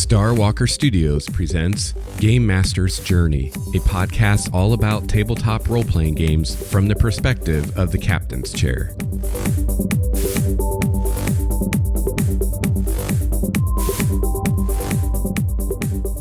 Starwalker Studios presents Game Master's Journey, a podcast all about tabletop role-playing games from the perspective of the captain's chair.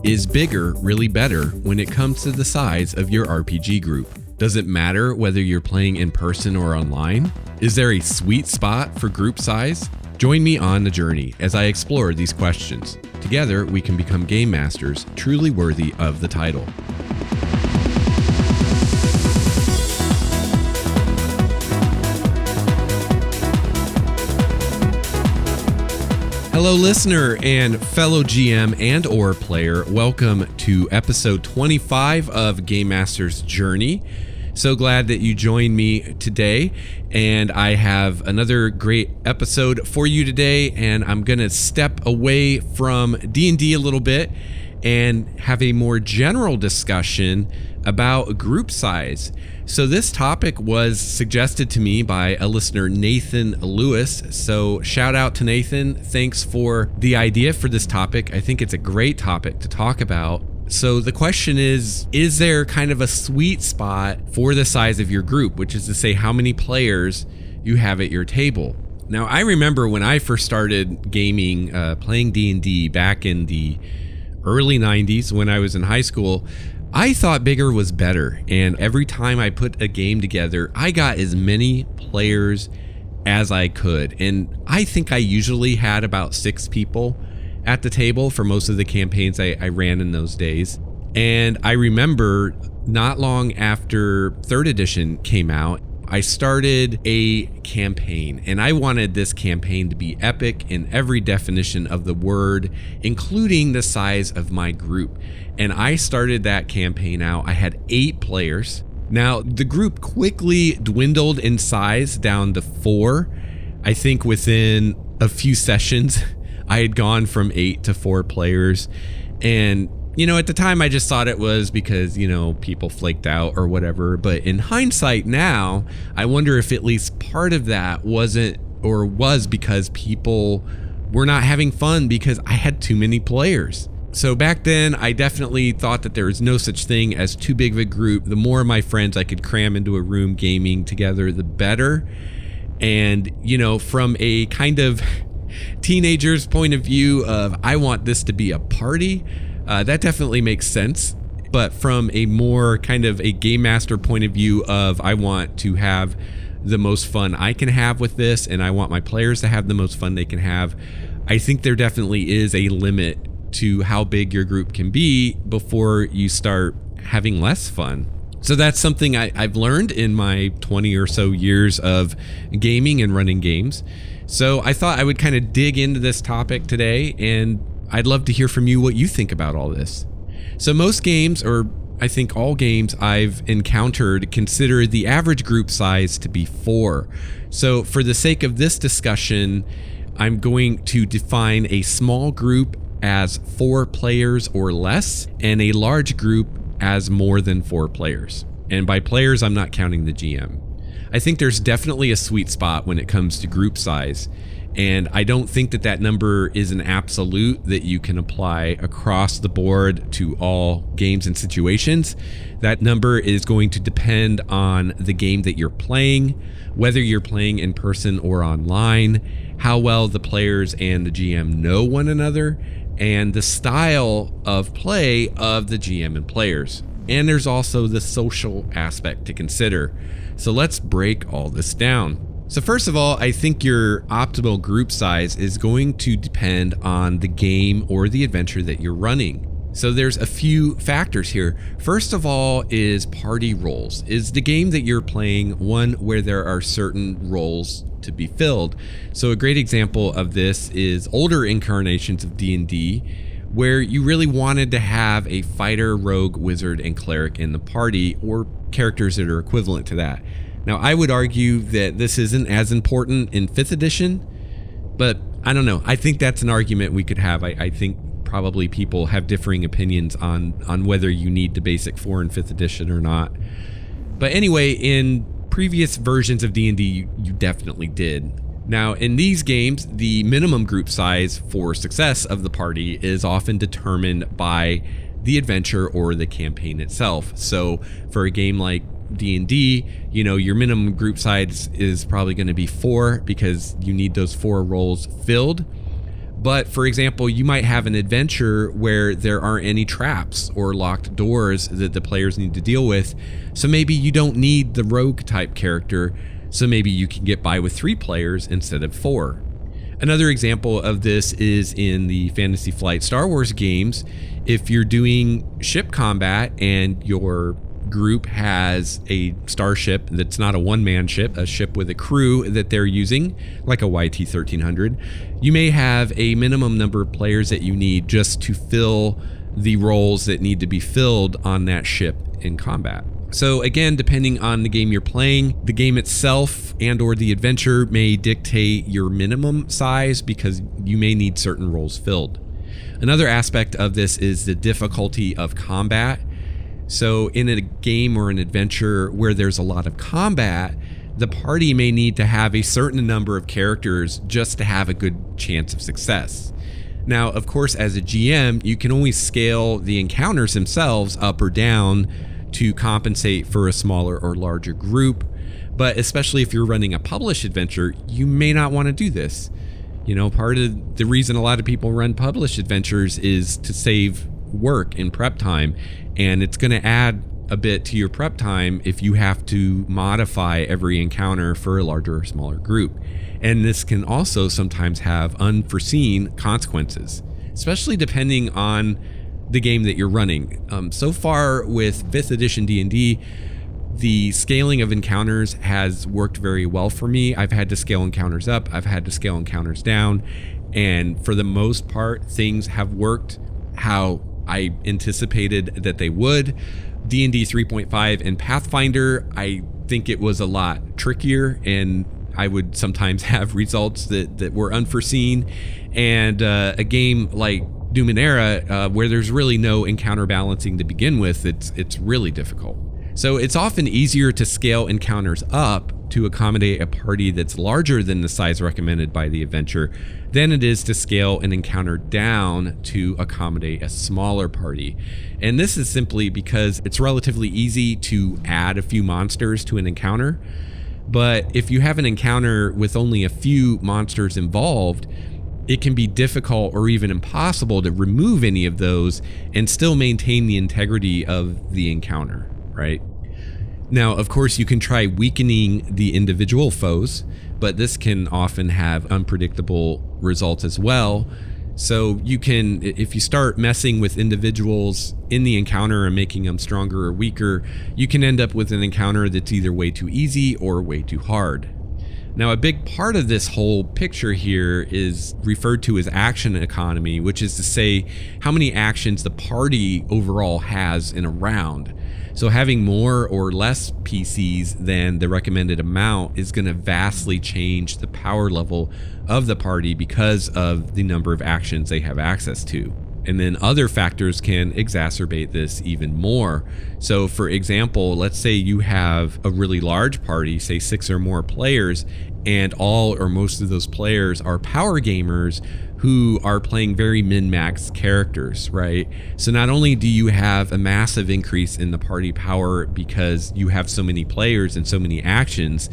Is bigger really better when it comes to the size of your RPG group? Does it matter whether you're playing in person or online? Is there a sweet spot for group size? Join me on the journey as I explore these questions. Together, we can become game masters truly worthy of the title. Hello, listener and fellow GM and or player. Welcome to episode 25 of Game Master's Journey. So glad that you joined me today, and I have another great episode for you today, and I'm going to step away from D&D a little bit and have a more general discussion about group size. So this topic was suggested to me by a listener, Nathan Lewis. So shout out to Nathan. Thanks for the idea for this topic. I think it's a great topic to talk about. So the question is there kind of a sweet spot for the size of your group, which is to say how many players you have at your table? Now, I remember when I first started gaming, playing D&D back in the early 90s when I was in high school, I thought bigger was better. And every time I put a game together, I got as many players as I could. And I think I usually had about 6 people at the table for most of the campaigns I ran in those days. And I remember not long after 3rd edition came out, I started a campaign, and I wanted this campaign to be epic in every definition of the word, including the size of my group. And I started that campaign out. I had 8 players. Now, the group quickly dwindled in size down to 4. I think within a few sessions, I had gone from 8 to 4 players. And, at the time I just thought it was because, people flaked out or whatever. But in hindsight now, I wonder if at least part of that was because people were not having fun because I had too many players. So back then, I definitely thought that there was no such thing as too big of a group. The more of my friends I could cram into a room gaming together, the better. And, from a kind of teenager's point of view of I want this to be a party, that definitely makes sense. But from a more kind of a game master point of view of I want to have the most fun I can have with this, and I want my players to have the most fun they can have, I think there definitely is a limit to how big your group can be before you start having less fun. So that's something I've learned in my 20 or so years of gaming and running games. So I thought I would kind of dig into this topic today, and I'd love to hear from you what you think about all this. So most games, or I think all games I've encountered, consider the average group size to be 4. So for the sake of this discussion, I'm going to define a small group as 4 players or less, and a large group as more than 4 players. And by players, I'm not counting the GM. I think there's definitely a sweet spot when it comes to group size, and I don't think that number is an absolute that you can apply across the board to all games and situations. That number is going to depend on the game that you're playing, whether you're playing in person or online, how well the players and the GM know one another, and the style of play of the GM and players. And there's also the social aspect to consider. So let's break all this down. So first of all, I think your optimal group size is going to depend on the game or the adventure that you're running. So there's a few factors here. First of all is party roles. Is the game that you're playing one where there are certain roles to be filled? So a great example of this is older incarnations of D&D, where you really wanted to have a fighter, rogue, wizard, and cleric in the party, or characters that are equivalent to that. Now, I would argue that this isn't as important in 5th edition, but I don't know. I think that's an argument we could have. I think probably people have differing opinions on whether you need the basic 4 in 5th edition or not. But anyway, in previous versions of D&D, you definitely did. Now, in these games, the minimum group size for success of the party is often determined by the adventure or the campaign itself. So for a game like D&D, your minimum group size is probably going to be 4 because you need those 4 roles filled. But for example, you might have an adventure where there aren't any traps or locked doors that the players need to deal with. So maybe you don't need the rogue type character. So maybe you can get by with 3 players instead of 4. Another example of this is in the Fantasy Flight Star Wars games. If you're doing ship combat and your group has a starship that's not a one-man ship, a ship with a crew that they're using, like a YT-1300, you may have a minimum number of players that you need just to fill the roles that need to be filled on that ship in combat. So again, depending on the game you're playing, the game itself and or the adventure may dictate your minimum size because you may need certain roles filled. Another aspect of this is the difficulty of combat. So in a game or an adventure where there's a lot of combat, the party may need to have a certain number of characters just to have a good chance of success. Now, of course, as a GM, you can always scale the encounters themselves up or down to compensate for a smaller or larger group. But especially if you're running a published adventure, you may not want to do this. Part of the reason a lot of people run published adventures is to save work and prep time. And it's going to add a bit to your prep time if you have to modify every encounter for a larger or smaller group. And this can also sometimes have unforeseen consequences, especially depending on the game that you're running. So far with 5th edition D&D, the scaling of encounters has worked very well for me. I've had to scale encounters up, I've had to scale encounters down, and for the most part, things have worked how I anticipated that they would. D&D 3.5 and Pathfinder, I think it was a lot trickier, and I would sometimes have results that were unforeseen. And a game like Numenera, where there's really no encounter balancing to begin with, it's really difficult. So it's often easier to scale encounters up to accommodate a party that's larger than the size recommended by the adventure than it is to scale an encounter down to accommodate a smaller party. And this is simply because it's relatively easy to add a few monsters to an encounter. But if you have an encounter with only a few monsters involved, it can be difficult or even impossible to remove any of those and still maintain the integrity of the encounter, right? Now, of course, you can try weakening the individual foes, but this can often have unpredictable results as well. So you can, if you start messing with individuals in the encounter and making them stronger or weaker, you can end up with an encounter that's either way too easy or way too hard. Now, a big part of this whole picture here is referred to as action economy, which is to say how many actions the party overall has in a round. So having more or less PCs than the recommended amount is going to vastly change the power level of the party because of the number of actions they have access to. And then other factors can exacerbate this even more. So for example, let's say you have a really large party, say 6 or more players, and all or most of those players are power gamers who are playing very min-max characters, right? So not only do you have a massive increase in the party power because you have so many players and so many actions,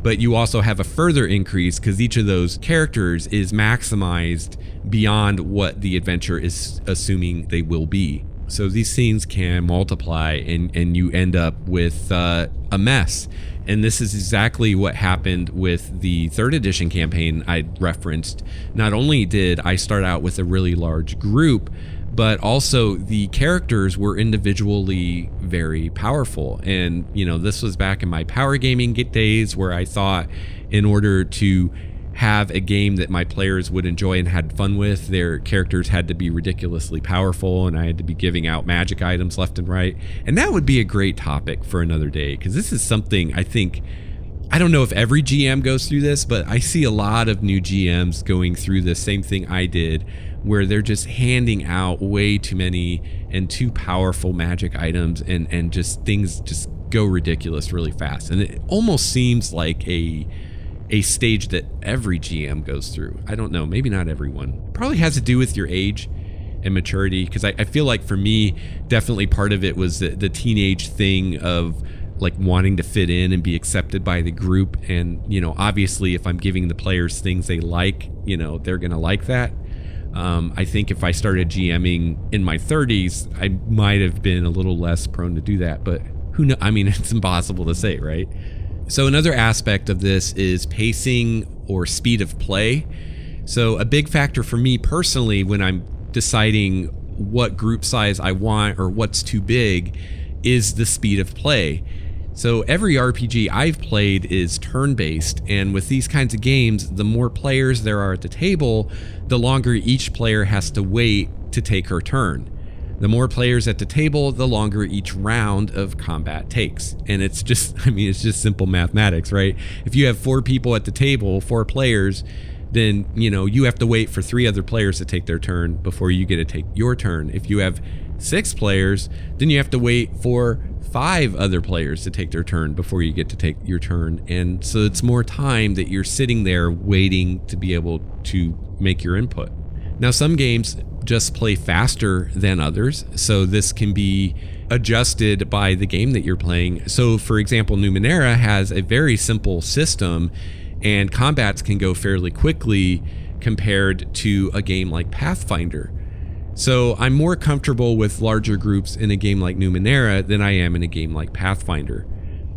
but you also have a further increase because each of those characters is maximized beyond what the adventure is assuming they will be. So these scenes can multiply and you end up with a mess. And this is exactly what happened with the 3rd edition campaign I referenced. Not only did I start out with a really large group, but also the characters were individually very powerful. And, this was back in my power gaming days where I thought in order to have a game that my players would enjoy and had fun with, their characters had to be ridiculously powerful and I had to be giving out magic items left and right. And that would be a great topic for another day, because this is something I think, I don't know if every GM goes through this, but I see a lot of new GMs going through the same thing I did, where they're just handing out way too many and too powerful magic items and just things just go ridiculous really fast. And it almost seems like a a stage that every GM goes through. I don't know, maybe not everyone. It probably has to do with your age and maturity, because I feel like for me, definitely part of it was the teenage thing of like wanting to fit in and be accepted by the group. And, obviously if I'm giving the players things they like, they're going to like that. I think if I started GMing in my 30s, I might have been a little less prone to do that, but who knows? I mean, it's impossible to say, right? So another aspect of this is pacing or speed of play. So a big factor for me personally when I'm deciding what group size I want or what's too big is the speed of play. So every RPG I've played is turn-based, and with these kinds of games, the more players there are at the table, the longer each player has to wait to take her turn. The more players at the table, the longer each round of combat takes. And it's just simple mathematics, right? If you have 4 people at the table, 4 players, then you have to wait for 3 other players to take their turn before you get to take your turn. If you have 6 players, then you have to wait for 5 other players to take their turn before you get to take your turn. And so it's more time that you're sitting there waiting to be able to make your input. Now, some games just play faster than others, so this can be adjusted by the game that you're playing. So for example, Numenera has a very simple system, and combats can go fairly quickly compared to a game like Pathfinder. So I'm more comfortable with larger groups in a game like Numenera than I am in a game like Pathfinder.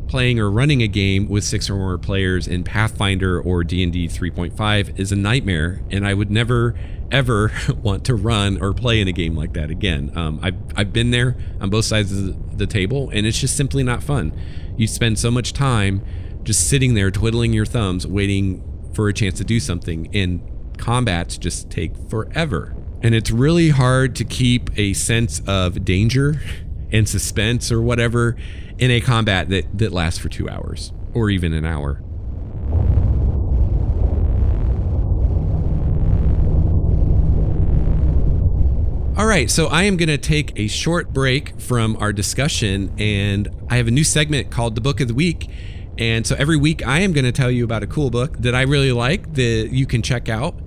Playing or running a game with 6 or more players in Pathfinder or D&D 3.5 is a nightmare, and I would never ever want to run or play in a game like that again. I've been there on both sides of the table, and it's just simply not fun. You spend so much time just sitting there twiddling your thumbs waiting for a chance to do something, and combats just take forever. And it's really hard to keep a sense of danger and suspense or whatever in a combat that lasts for 2 hours or even an hour. All right, so I am going to take a short break from our discussion, and I have a new segment called The Book of the Week. And so every week I am going to tell you about a cool book that I really like that you can check out.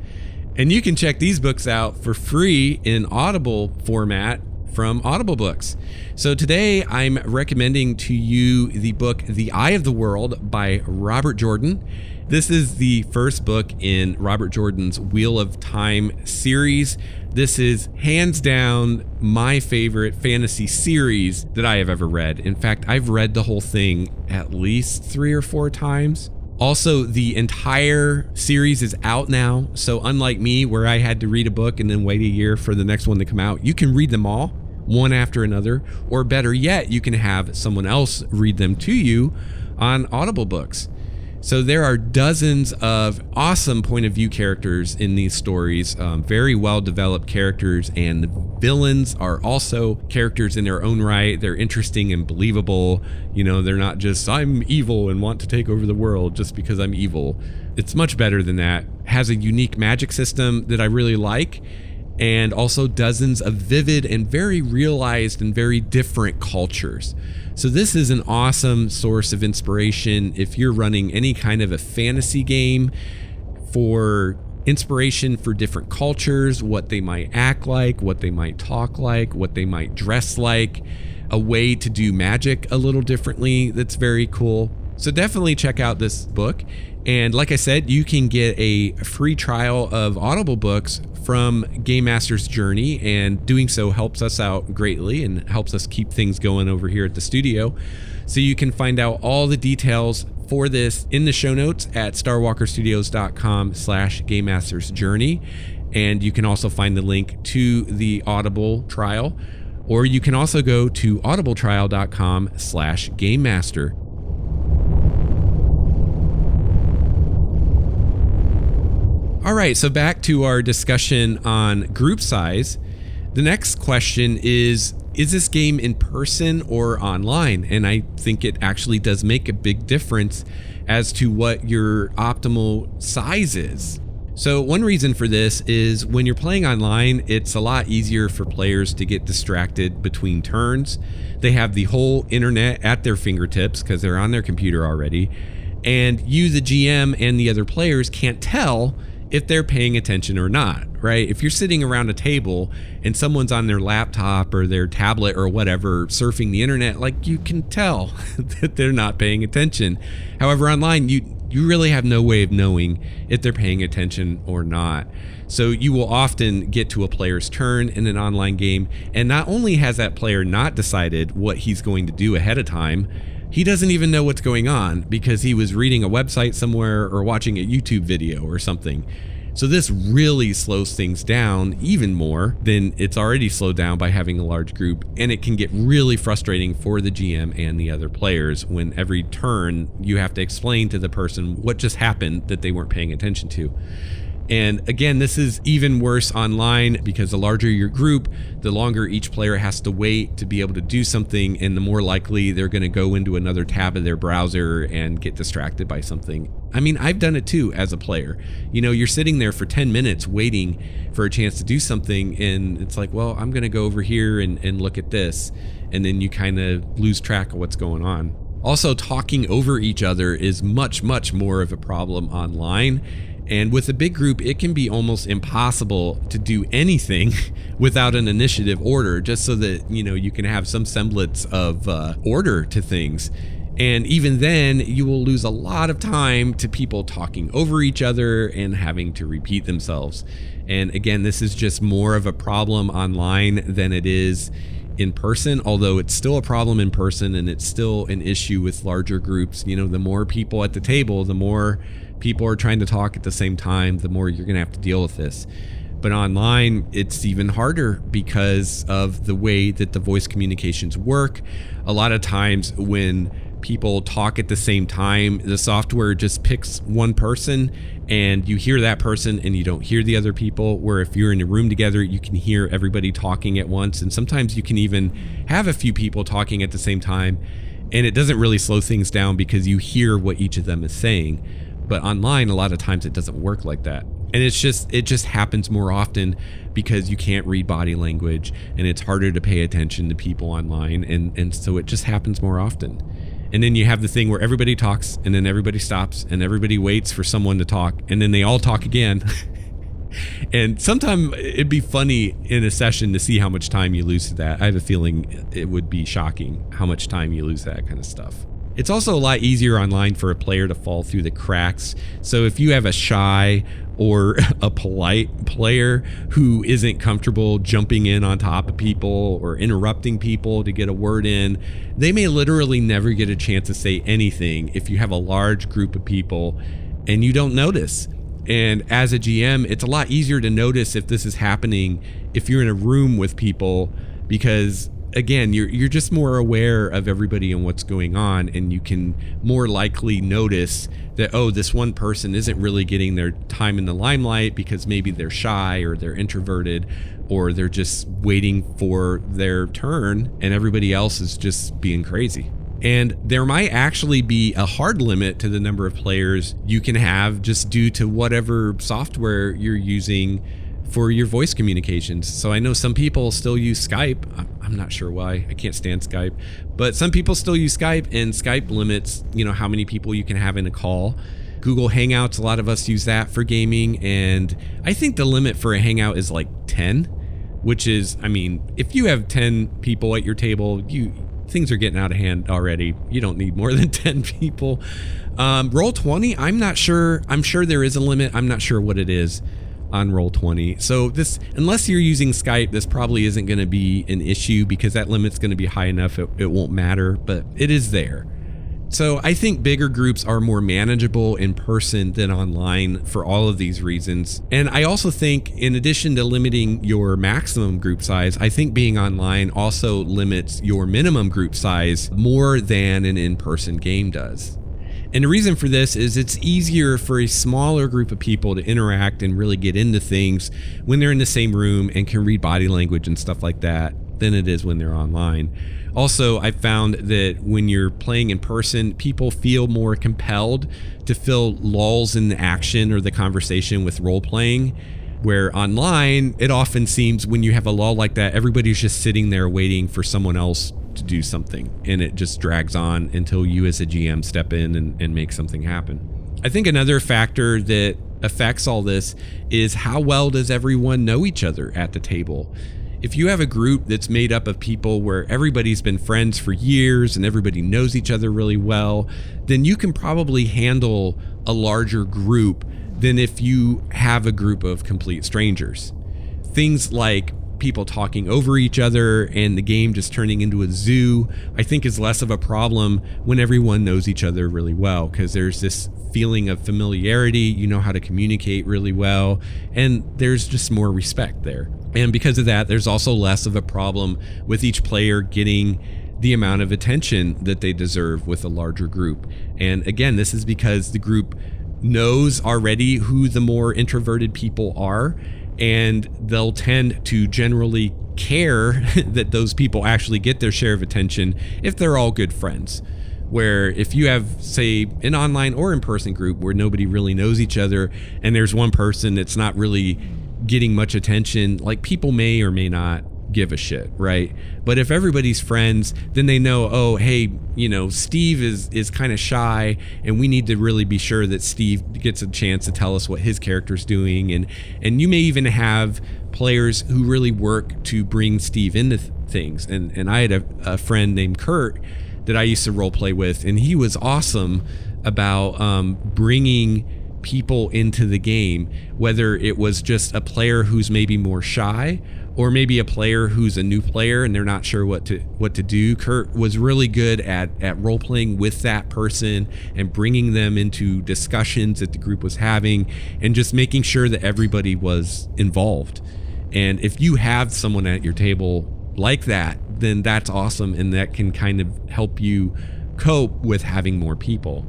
And you can check these books out for free in Audible format from Audible Books. So today I'm recommending to you the book The Eye of the World by Robert Jordan. This is the first book in Robert Jordan's Wheel of Time series. This is hands down my favorite fantasy series that I have ever read. In fact, I've read the whole thing at least 3 or 4 times. Also, the entire series is out now. So unlike me, where I had to read a book and then wait a year for the next one to come out, you can read them all one after another, or better yet, you can have someone else read them to you on Audible Books. So there are dozens of awesome point of view characters in these stories, very well developed characters, and the villains are also characters in their own right. They're interesting and believable. They're not just, I'm evil and want to take over the world just because I'm evil. It's much better than that. Has a unique magic system that I really like, and also dozens of vivid and very realized and very different cultures. So this is an awesome source of inspiration if you're running any kind of a fantasy game, for inspiration for different cultures, what they might act like, what they might talk like, what they might dress like, a way to do magic a little differently that's very cool. So definitely check out this book. And like I said, you can get a free trial of Audible Books from Game Master's Journey, and doing so helps us out greatly and helps us keep things going over here at the studio. So you can find out all the details for this in the show notes at starwalkerstudios.com/Game Master's Journey. And you can also find the link to the Audible trial, or you can also go to audibletrial.com/Game Master. All right, so back to our discussion on group size. The next question is this game in person or online? And I think it actually does make a big difference as to what your optimal size is. So one reason for this is when you're playing online, it's a lot easier for players to get distracted between turns. They have the whole internet at their fingertips because they're on their computer already. And you, the GM, and the other players can't tell if they're paying attention or not, right? If you're sitting around a table and someone's on their laptop or their tablet or whatever surfing the internet, like, you can tell that they're not paying attention. However, online, you really have no way of knowing if they're paying attention or not. So you will often get to a player's turn in an online game, and not only has that player not decided what he's going to do ahead of time, he doesn't even know what's going on because he was reading a website somewhere or watching a YouTube video or something. So this really slows things down even more than it's already slowed down by having a large group, and it can get really frustrating for the GM and the other players when every turn you have to explain to the person what just happened that they weren't paying attention to. And again, this is even worse online because the larger your group, the longer each player has to wait to be able to do something, and the more likely they're going to go into another tab of their browser and get distracted by something. I mean, I've done it too as a player. You know, you're sitting there for 10 minutes waiting for a chance to do something, and it's like, well, I'm going to go over here and look at this. And then you kind of lose track of what's going on. Also, talking over each other is much, much more of a problem online. And with a big group, it can be almost impossible to do anything without an initiative order, just so that, you know, you can have some semblance of order to things. And even then, you will lose a lot of time to people talking over each other and having to repeat themselves. And again, this is just more of a problem online than it is in person, although it's still a problem in person, and it's still an issue with larger groups. You know, the more people at the table, the more people are trying to talk at the same time, the more you're going to have to deal with this. But online, it's even harder because of the way that the voice communications work. A lot of times when people talk at the same time, the software just picks one person and you hear that person and you don't hear the other people, where if you're in a room together, you can hear everybody talking at once. And sometimes you can even have a few people talking at the same time, and it doesn't really slow things down because you hear what each of them is saying. But online, a lot of times it doesn't work like that. And it just happens more often because you can't read body language, and it's harder to pay attention to people online. And so it just happens more often. And then you have the thing where everybody talks and then everybody stops and everybody waits for someone to talk, and then they all talk again. And sometimes it'd be funny in a session to see how much time you lose to that. I have a feeling it would be shocking how much time you lose to that kind of stuff. It's also a lot easier online for a player to fall through the cracks. So if you have a shy or a polite player who isn't comfortable jumping in on top of people or interrupting people to get a word in, they may literally never get a chance to say anything if you have a large group of people and you don't notice. And as a GM, it's a lot easier to notice if this is happening if you're in a room with people, because again, you're just more aware of everybody and what's going on, and you can more likely notice that, oh, this one person isn't really getting their time in the limelight because maybe they're shy or they're introverted or they're just waiting for their turn and everybody else is just being crazy. And there might actually be a hard limit to the number of players you can have just due to whatever software you're using for your voice communications. So I know some people still use Skype. I'm not sure why. I can't stand Skype, but some people still use Skype, and Skype limits, you know, how many people you can have in a call. Google Hangouts, a lot of us use that for gaming, and I think the limit for a Hangout is like 10, which is, I mean, if you have 10 people at your table, things are getting out of hand already. You don't need more than 10 people. Roll20, I'm not sure. I'm sure there is a limit. I'm not sure what it is on Roll20. So this, unless you're using Skype, this probably isn't going to be an issue because that limit's going to be high enough it won't matter, but it is there. So I think bigger groups are more manageable in person than online for all of these reasons. And I also think, in addition to limiting your maximum group size, I think being online also limits your minimum group size more than an in-person game does. And the reason for this is it's easier for a smaller group of people to interact and really get into things when they're in the same room and can read body language and stuff like that than it is when they're online. Also, I found that when you're playing in person, people feel more compelled to fill lulls in the action or the conversation with role playing, where online, it often seems when you have a lull like that, everybody's just sitting there waiting for someone else to do something, and it just drags on until you as a GM step in and make something happen. I think another factor that affects all this is how well does everyone know each other at the table. If you have a group that's made up of people where everybody's been friends for years and everybody knows each other really well, then you can probably handle a larger group than if you have a group of complete strangers. Things like people talking over each other and the game just turning into a zoo, I think is less of a problem when everyone knows each other really well, because there's this feeling of familiarity, you know how to communicate really well, and there's just more respect there. And because of that, there's also less of a problem with each player getting the amount of attention that they deserve with a larger group. And again, this is because the group knows already who the more introverted people are, and they'll tend to generally care that those people actually get their share of attention if they're all good friends. Where if you have, say, an online or in-person group where nobody really knows each other and there's one person that's not really getting much attention, like, people may or may not give a shit, right? But if everybody's friends, then they know, oh, hey, Steve is kind of shy, and we need to really be sure that Steve gets a chance to tell us what his character's doing. And you may even have players who really work to bring Steve into things. And I had a friend named Kurt that I used to role play with, and he was awesome about bringing people into the game, whether it was just a player who's maybe more shy, or maybe a player who's a new player and they're not sure what to do. Kurt was really good at role playing with that person and bringing them into discussions that the group was having, and just making sure that everybody was involved. And if you have someone at your table like that, then that's awesome, and that can kind of help you cope with having more people.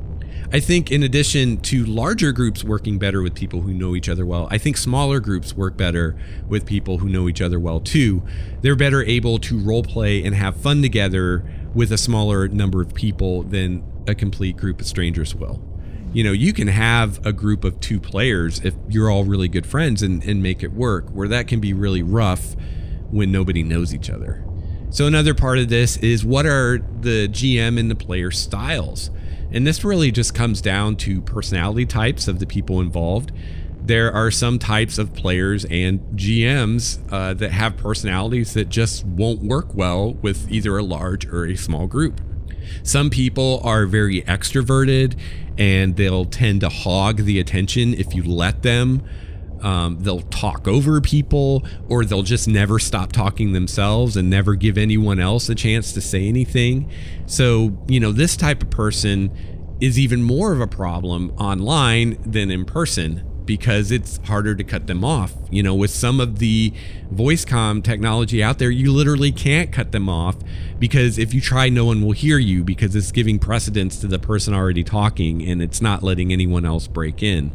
I think in addition to larger groups working better with people who know each other well, I think smaller groups work better with people who know each other well too. They're better able to role play and have fun together with a smaller number of people than a complete group of strangers will. You can have a group of 2 players if you're all really good friends and make it work, where that can be really rough when nobody knows each other. So another part of this is, what are the GM and the player styles? And this really just comes down to personality types of the people involved. There are some types of players and GMs that have personalities that just won't work well with either a large or a small group. Some people are very extroverted and they'll tend to hog the attention if you let them. They'll talk over people, or they'll just never stop talking themselves and never give anyone else a chance to say anything. So, this type of person is even more of a problem online than in person, because it's harder to cut them off. With some of the voice comm technology out there, you literally can't cut them off, because if you try, no one will hear you, because it's giving precedence to the person already talking and it's not letting anyone else break in.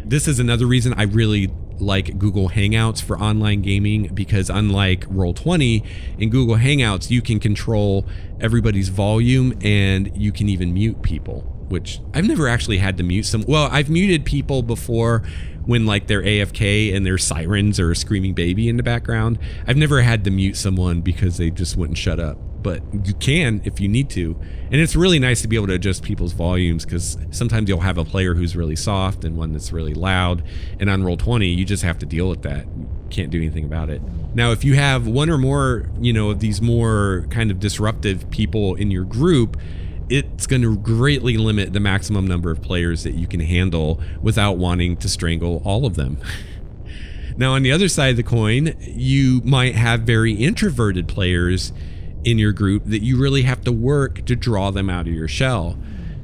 This is another reason I really like Google Hangouts for online gaming, because unlike Roll20, in Google Hangouts, you can control everybody's volume and you can even mute people, which I've never actually had to mute some. Well, I've muted people before when they're AFK and there's sirens or a screaming baby in the background. I've never had to mute someone because they just wouldn't shut up. But you can if you need to. And it's really nice to be able to adjust people's volumes, because sometimes you'll have a player who's really soft and one that's really loud. And on Roll20, you just have to deal with that. You can't do anything about it. Now, if you have one or more, of these more kind of disruptive people in your group, it's going to greatly limit the maximum number of players that you can handle without wanting to strangle all of them. Now, on the other side of the coin, you might have very introverted players in your group that you really have to work to draw them out of your shell.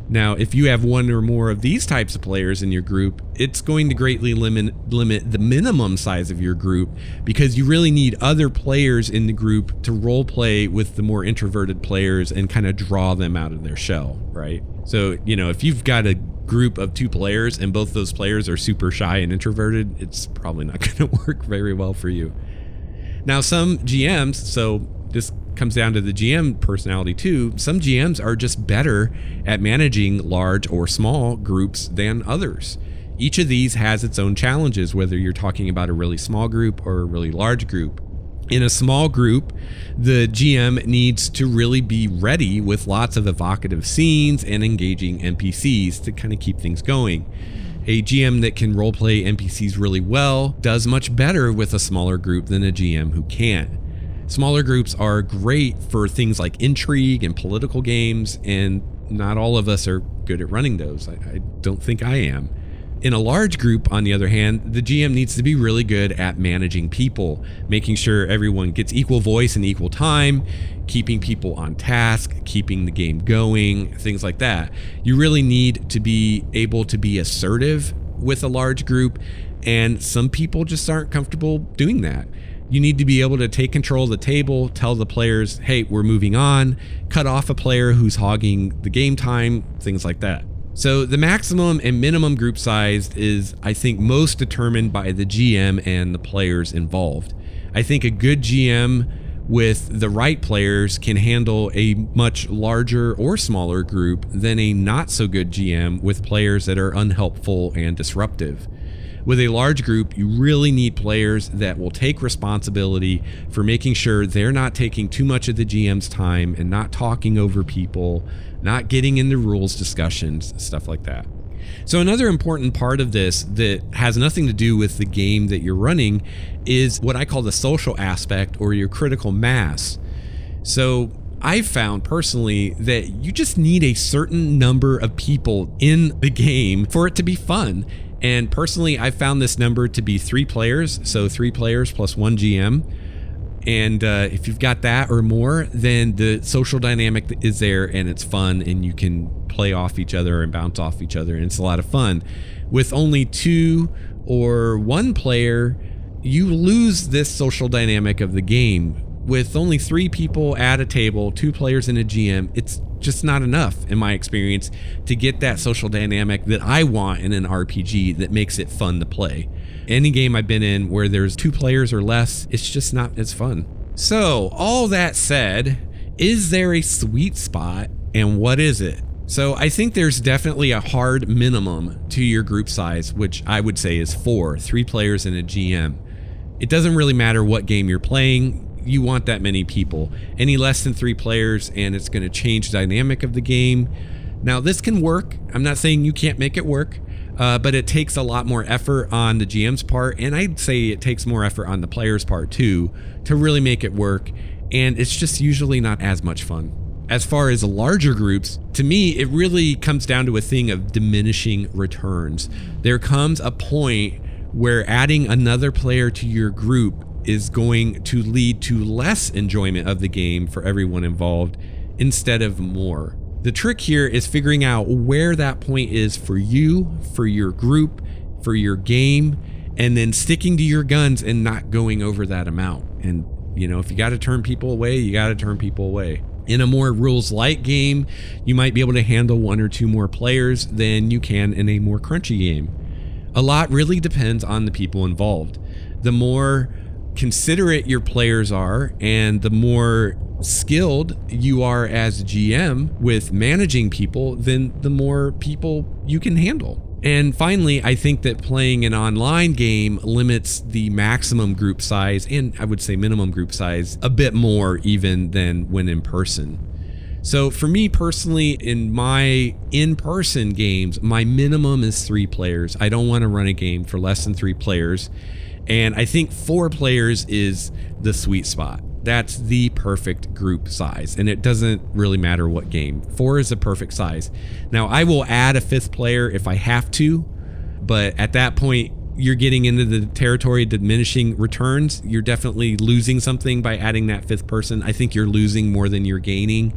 Now, if you have one or more of these types of players in your group, it's going to greatly limit the minimum size of your group, because you really need other players in the group to role play with the more introverted players and kind of draw them out of their shell, right? So, if you've got a group of 2 players and both those players are super shy and introverted, it's probably not going to work very well for you. Now, some GMs, so this comes down to the GM personality too. Some GMs are just better at managing large or small groups than others. Each of these has its own challenges, whether you're talking about a really small group or a really large group. In a small group, the GM needs to really be ready with lots of evocative scenes and engaging NPCs to kind of keep things going. A GM that can roleplay NPCs really well does much better with a smaller group than a GM who can't. Smaller groups are great for things like intrigue and political games, and not all of us are good at running those. I don't think I am. In a large group, on the other hand, the GM needs to be really good at managing people, making sure everyone gets equal voice and equal time, keeping people on task, keeping the game going, things like that. You really need to be able to be assertive with a large group, and some people just aren't comfortable doing that. You need to be able to take control of the table, tell the players, hey, we're moving on, cut off a player who's hogging the game time, things like that. So the maximum and minimum group size is, I think, most determined by the GM and the players involved. I think a good GM with the right players can handle a much larger or smaller group than a not so good GM with players that are unhelpful and disruptive. With a large group, you really need players that will take responsibility for making sure they're not taking too much of the GM's time and not talking over people, not getting into rules discussions, stuff like that. So another important part of this that has nothing to do with the game that you're running is what I call the social aspect, or your critical mass. So I've found personally that you just need a certain number of people in the game for it to be fun. And personally, I found this number to be 3 players, so 3 players plus 1 GM. And if you've got that or more, then the social dynamic is there and it's fun, and you can play off each other and bounce off each other, and it's a lot of fun. With only 2 or 1 player, you lose this social dynamic of the game. With only 3 people at a table, 2 players and a GM, it's just not enough, in my experience, to get that social dynamic that I want in an RPG that makes it fun to play. Any game I've been in where there's 2 players or less, it's just not as fun. So, all that said, is there a sweet spot, and what is it? So I think there's definitely a hard minimum to your group size, which I would say is 4, 3 players and a GM. It doesn't really matter what game you're playing. You want that many people. Any less than 3 players and it's going to change the dynamic of the game. Now this can work. I'm not saying you can't make it work, but it takes a lot more effort on the GM's part, and I'd say it takes more effort on the player's part too to really make it work, and it's just usually not as much fun. As far as larger groups, to me, it really comes down to a thing of diminishing returns. There comes a point where adding another player to your group is going to lead to less enjoyment of the game for everyone involved instead of more. The trick here is figuring out where that point is for you, for your group, for your game, and then sticking to your guns and not going over that amount. And, you know, if you got to turn people away, you got to turn people away. In a more rules-light game, you might be able to handle 1 or 2 more players than you can in a more crunchy game. A lot really depends on the people involved. The more considerate your players are, and the more skilled you are as GM with managing people, then the more people you can handle. And finally, I think that playing an online game limits the maximum group size, and I would say minimum group size, a bit more even than when in person. So for me personally, in my in-person games, my minimum is 3 players. I don't want to run a game for less than 3 players. And I think 4 players is the sweet spot. That's the perfect group size, and it doesn't really matter what game. 4 is the perfect size. Now, I will add a 5th player if I have to, but at that point, you're getting into the territory of diminishing returns. You're definitely losing something by adding that 5th person. I think you're losing more than you're gaining.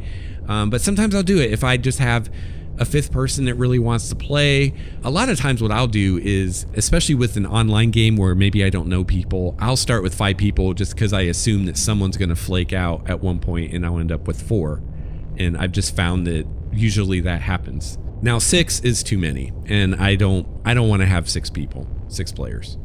But sometimes I'll do it if I just have a 5th person that really wants to play. A lot of times what I'll do is, especially with an online game where maybe I don't know people, I'll start with 5 people just because I assume that someone's going to flake out at one point and I'll end up with 4. And I've just found that usually that happens. Now 6 is too many, and I don't want to have 6 people, 6 players.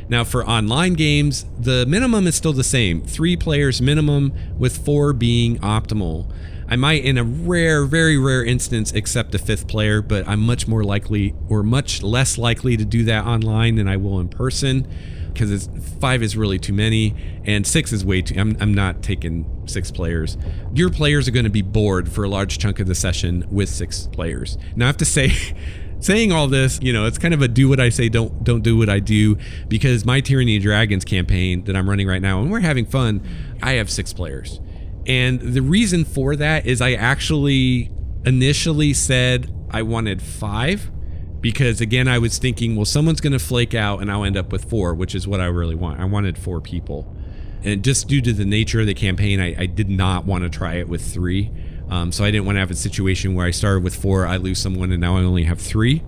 Now for online games, the minimum is still the same, 3 players minimum, with 4 being optimal. I might, in a rare, very rare instance, accept a 5th player, but I'm much more likely, or much less likely, to do that online than I will in person. because it's 5 is really too many, and 6 is way too. I'm not taking 6 players. Your players are going to be bored for a large chunk of the session with 6 players. Now I have to say, saying all this, it's kind of a do what I say, don't do what I do, because my Tyranny of Dragons campaign that I'm running right now, and we're having fun, I have 6 players. And the reason for that is I actually initially said I wanted 5, because again, I was thinking, well, someone's going to flake out and I'll end up with 4, which is what I really want. I wanted 4 people. And just due to the nature of the campaign, I did not want to try it with 3. So I didn't want to have a situation where I started with 4, I lose someone, and now I only have 3.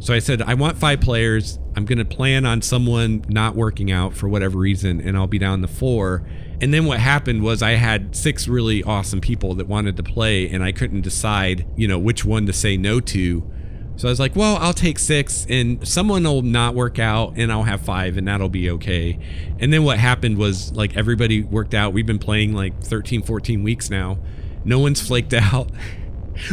So I said, I want 5 players. I'm going to plan on someone not working out for whatever reason, and I'll be down to 4. And then what happened was I had 6 really awesome people that wanted to play, and I couldn't decide, which one to say no to. So I was like, well, I'll take 6, and someone will not work out, and I'll have 5, and that'll be okay. And then what happened was, like, everybody worked out. We've been playing like 13, 14 weeks now. No one's flaked out,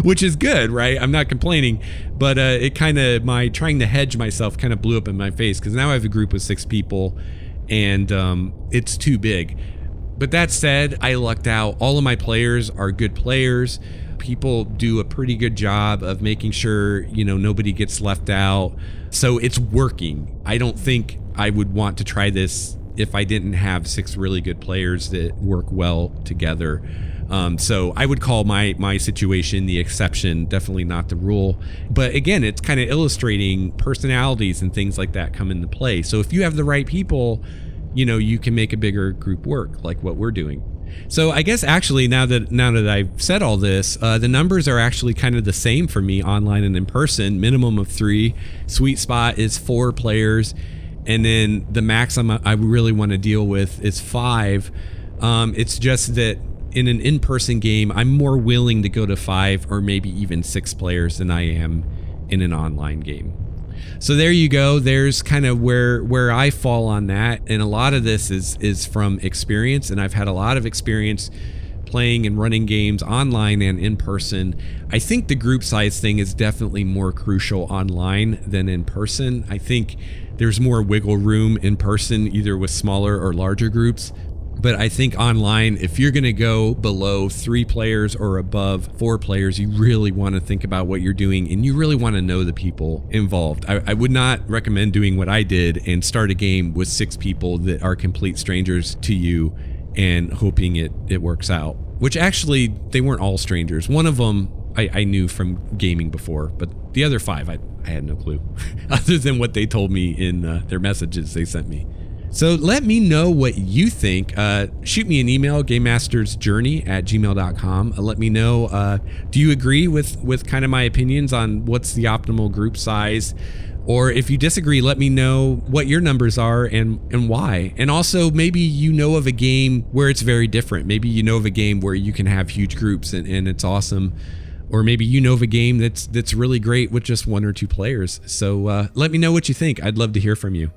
which is good, right? I'm not complaining, but it kind of, my trying to hedge myself kind of blew up in my face, because now I have a group of 6 people, and it's too big. But that said, I lucked out. All of my players are good players. People do a pretty good job of making sure, nobody gets left out. So it's working. I don't think I would want to try this if I didn't have 6 really good players that work well together. So I would call my situation the exception, definitely not the rule. But again, it's kind of illustrating personalities and things like that come into play. So if you have the right people, you can make a bigger group work, like what we're doing. So I guess actually now that I've said all this, the numbers are actually kind of the same for me online and in person. Minimum of 3, sweet spot is 4 players, and then the max I really want to deal with is 5. It's just that in an in-person game, I'm more willing to go to 5 or maybe even 6 players than I am in an online game. So there you go. There's kind of where I fall on that. And a lot of this is from experience. And I've had a lot of experience playing and running games online and in person. I think the group size thing is definitely more crucial online than in person. I think there's more wiggle room in person, either with smaller or larger groups. But I think online, if you're going to go below 3 players or above 4 players, you really want to think about what you're doing, and you really want to know the people involved. I would not recommend doing what I did and start a game with 6 people that are complete strangers to you and hoping it works out. Which actually, they weren't all strangers. One of them I knew from gaming before, but the other 5, I had no clue, other than what they told me in their messages they sent me. So let me know what you think. Shoot me an email, gamemastersjourney@gmail.com. Let me know, do you agree with kind of my opinions on what's the optimal group size? Or if you disagree, let me know what your numbers are and why. And also, maybe you know of a game where it's very different. Maybe you know of a game where you can have huge groups and it's awesome. Or maybe you know of a game that's really great with just 1 or 2 players. So let me know what you think. I'd love to hear from you.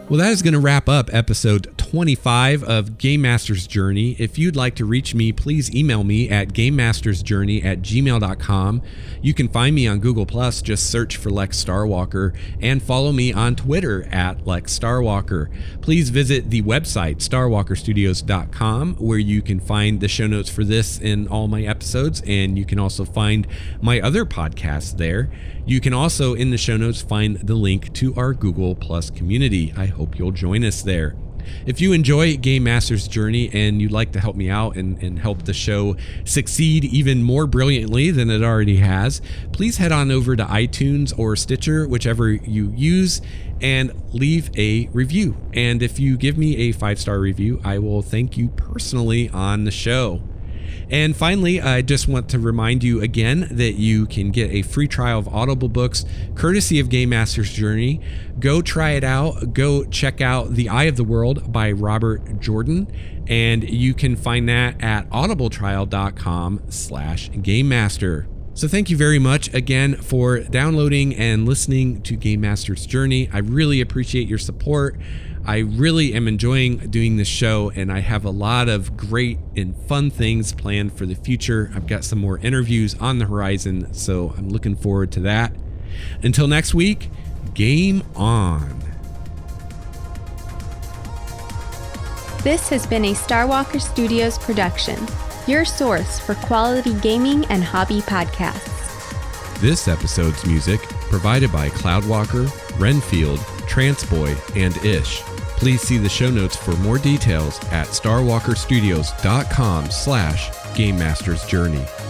Well, that is going to wrap up episode 25 of Game Master's Journey. If you'd like to reach me, please email me at gamemastersjourney@gmail.com. You can find me on Google+, just search for Lex Starwalker, and follow me on Twitter at Lex Starwalker. Please visit the website, starwalkerstudios.com, where you can find the show notes for this and all my episodes, and you can also find my other podcasts there. You can also, in the show notes, find the link to our Google+ community. I hope you'll join us there. If you enjoy Game Master's Journey and you'd like to help me out and help the show succeed even more brilliantly than it already has, please head on over to iTunes or Stitcher, whichever you use, and leave a review. And if you give me a 5-star review, I will thank you personally on the show. And finally, I just want to remind you again that you can get a free trial of Audible books courtesy of Game Master's Journey. Go try it out. Go check out The Eye of the World by Robert Jordan. And you can find that at audibletrial.com/GameMaster. So thank you very much again for downloading and listening to Game Master's Journey. I really appreciate your support. I really am enjoying doing this show, and I have a lot of great and fun things planned for the future. I've got some more interviews on the horizon, so I'm looking forward to that. Until next week, game on. This has been a Starwalker Studios production, your source for quality gaming and hobby podcasts. This episode's music provided by Cloudwalker, Renfield, Transboy, and Ish. Please see the show notes for more details at starwalkerstudios.com/GameMastersJourney.